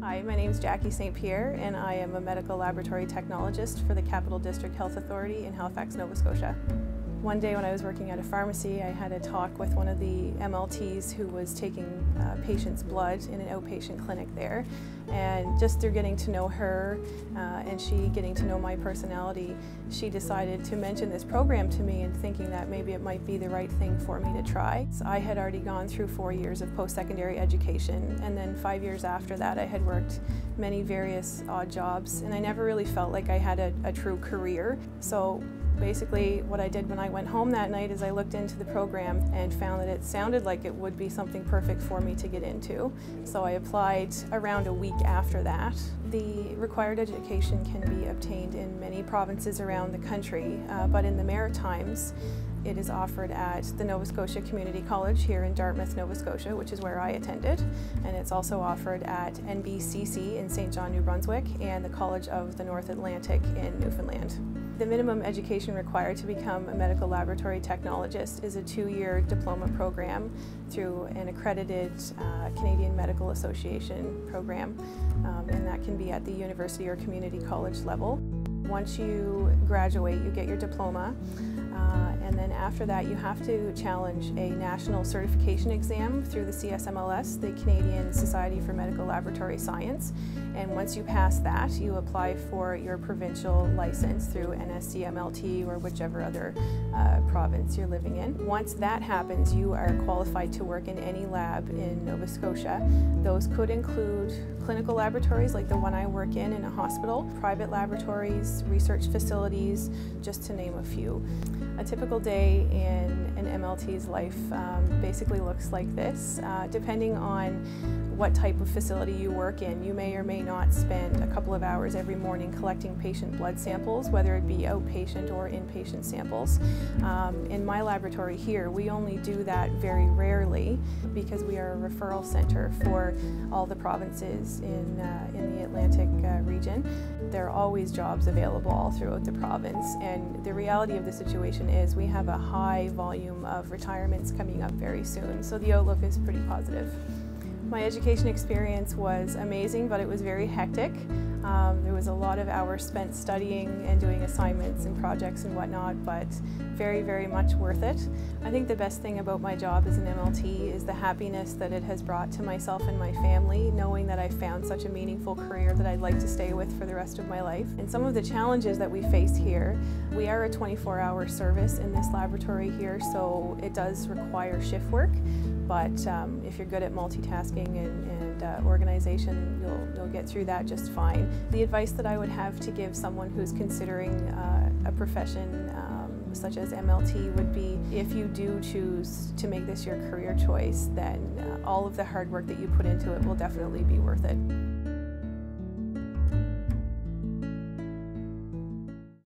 Hi, my name is Jackie St. Pierre and I am a medical laboratory technologist for the Capital District Health Authority in Halifax, Nova Scotia. One day when I was working at a pharmacy, I had a talk with one of the MLTs who was taking patients' blood in an outpatient clinic there. And just through getting to know her and she getting to know my personality, she decided to mention this program to me and thinking that maybe it might be the right thing for me to try. So I had already gone through 4 years of post-secondary education, and then 5 years after that I had worked many various odd jobs, and I never really felt like I had a true career. So basically what I did when I went home that night is I looked into the program and found that it sounded like it would be something perfect for me to get into. So I applied around a week after that. The required education can be obtained in many provinces around the country, but in the Maritimes it is offered at the Nova Scotia Community College here in Dartmouth, Nova Scotia, which is where I attended, and it's also offered at NBCC in St. John, New Brunswick, and the College of the North Atlantic in Newfoundland. The minimum education required to become a medical laboratory technologist is a 2-year diploma program through an accredited Canadian Medical Association program, and that can be at the university or community college level. Once you graduate, you get your diploma, and then after that you have to challenge a national certification exam through the CSMLS, the Canadian Society for Medical Laboratory Science, and once you pass that, you apply for your provincial license through NSCMLT or whichever other province you're living in. Once that happens, you are qualified to work in any lab in Nova Scotia. Those could include clinical laboratories like the one I work in a hospital, private laboratories, research facilities, just to name a few. A typical day in an MLT's life basically looks like this. Depending on what type of facility you work in, you may or may not spend a couple of hours every morning collecting patient blood samples, whether it be outpatient or inpatient samples. In my laboratory here, we only do that very rarely because we are a referral center for all the provinces in the Atlantic region. There are always jobs available all throughout the province, and the reality of the situation is we have a high volume of retirements coming up very soon, so the outlook is pretty positive. My education experience was amazing, but it was very hectic. There was a lot of hours spent studying and doing assignments and projects and whatnot, but very, very much worth it. I think the best thing about my job as an MLT is the happiness that it has brought to myself and my family, knowing that I found such a meaningful career that I'd like to stay with for the rest of my life. And some of the challenges that we face here, we are a 24-hour service in this laboratory here, so it does require shift work. But if you're good at multitasking and organization, you'll get through that just fine. The advice that I would have to give someone who's considering a profession such as MLT would be, if you do choose to make this your career choice, then all of the hard work that you put into it will definitely be worth it.